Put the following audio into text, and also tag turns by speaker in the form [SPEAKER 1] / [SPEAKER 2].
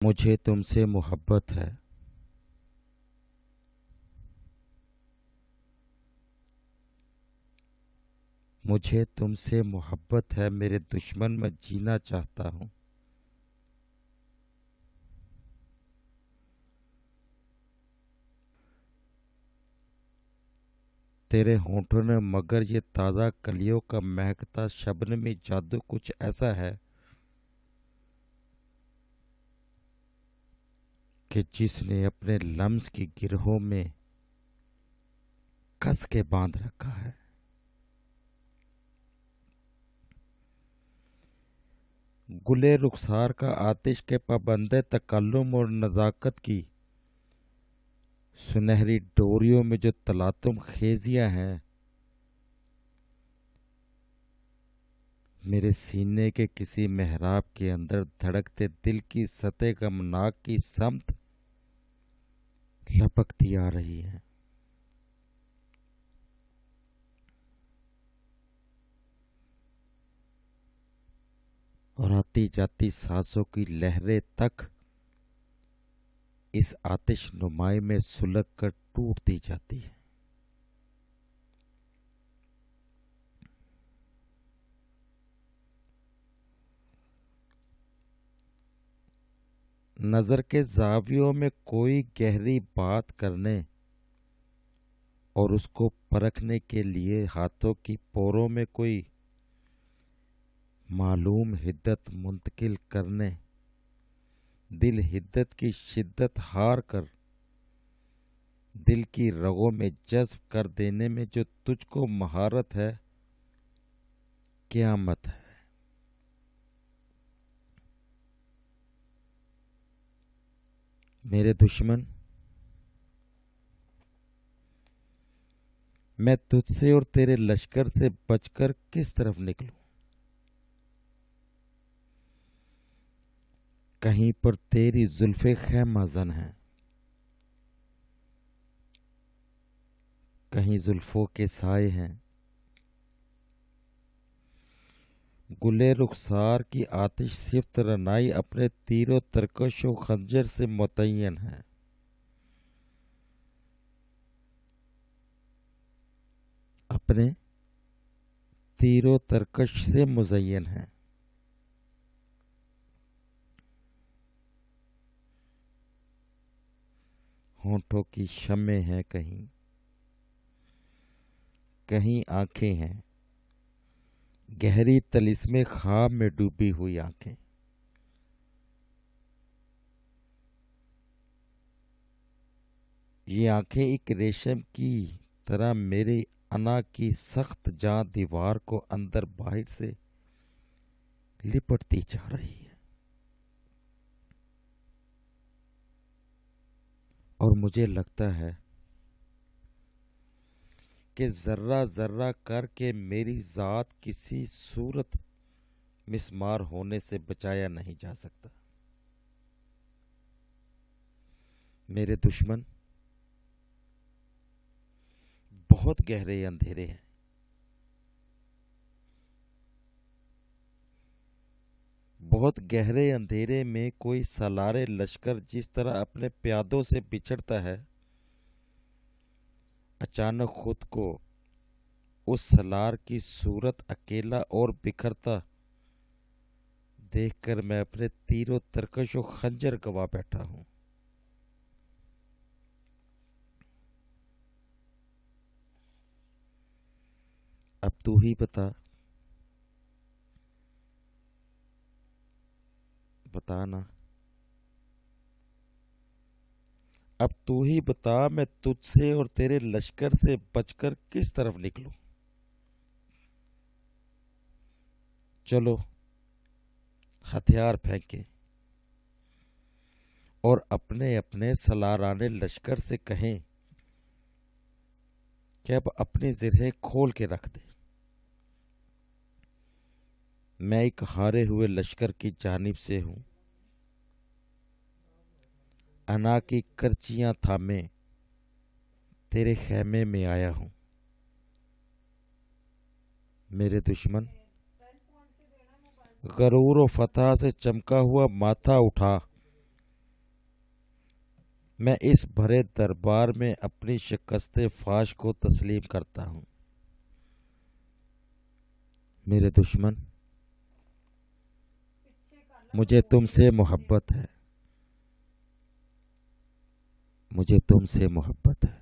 [SPEAKER 1] مجھے تم سے محبت ہے۔ مجھے تم سے محبت ہے، میرے دشمن میں جینا چاہتا ہوں۔ تیرے ہونٹوں نے مگر یہ تازہ کلیوں کا مہکتا شبنمی جادو کچھ ایسا ہے کہ جس نے اپنے لمس کی گرہوں میں کس کے باندھ رکھا ہے۔ گلے رخسار کا آتش کے پابند تکلم اور نزاکت کی سنہری ڈوریوں میں جو تلاطم خیزیاں ہیں، میرے سینے کے کسی محراب کے اندر دھڑکتے دل کی سطح غمناک کی سمت لپکتی آ رہی ہے۔ اور آتی جاتی سانسوں کی لہریں تک اس آتش نمائی میں سلگ کر ٹوٹتی جاتی ہے۔ نظر کے زاویوں میں کوئی گہری بات کرنے اور اس کو پرکھنے کے لیے ہاتھوں کی پوروں میں کوئی معلوم حدت منتقل کرنے، دل حدت کی شدت ہار کر دل کی رگوں میں جذب کر دینے میں جو تجھ کو مہارت ہے، قیامت ہے۔ میرے دشمن، میں تجھ سے اور تیرے لشکر سے بچ کر کس طرف نکلوں؟ کہیں پر تیری زلفیں خیمہ زن ہیں، کہیں زلفوں کے سائے ہیں۔ گلے رخسار کی آتش صفت رنائی اپنے تیر و ترکش و خنجر سے متعین ہے۔ اپنے تیر و ترکش سے مزین ہے۔ ہونٹوں کی شمیں ہیں، کہیں کہیں آنکھیں ہیں، گہری طلسم خواب میں ڈوبی ہوئی آنکھیں۔ یہ آنکھیں ایک ریشم کی طرح میری انا کی سخت جاں دیوار کو اندر باہر سے لپٹتی جا رہی ہے، اور مجھے لگتا ہے کہ ذرہ ذرہ کر کے میری ذات کسی صورت مسمار ہونے سے بچایا نہیں جا سکتا۔ میرے دشمن، بہت گہرے اندھیرے ہیں، بہت گہرے اندھیرے میں کوئی سالار لشکر جس طرح اپنے پیادوں سے بچھڑتا ہے، اچانک خود کو اس سالار کی صورت اکیلا اور بکھرتا دیکھ کر میں اپنے تیر و ترکش و خنجر گوا بیٹھا ہوں۔ اب تو ہی بتانا، اب تو ہی بتا، میں تجھ سے اور تیرے لشکر سے بچ کر کس طرف نکلوں؟ چلو ہتھیار پھینکیں اور اپنے اپنے سالاران لشکر سے کہیں کہ اب اپنی زرہیں کھول کے رکھ دے۔ میں ایک ہارے ہوئے لشکر کی جانب سے ہوں، انا کی کرچیاں تھامے تیرے خیمے میں آیا ہوں۔ میرے دشمن، غرور و فتح سے چمکا ہوا ماتھا اٹھا میں اس بھرے دربار میں اپنی شکست فاش کو تسلیم کرتا ہوں۔ میرے دشمن، مجھے تم سے محبت ہے، مجھے تم سے محبت ہے۔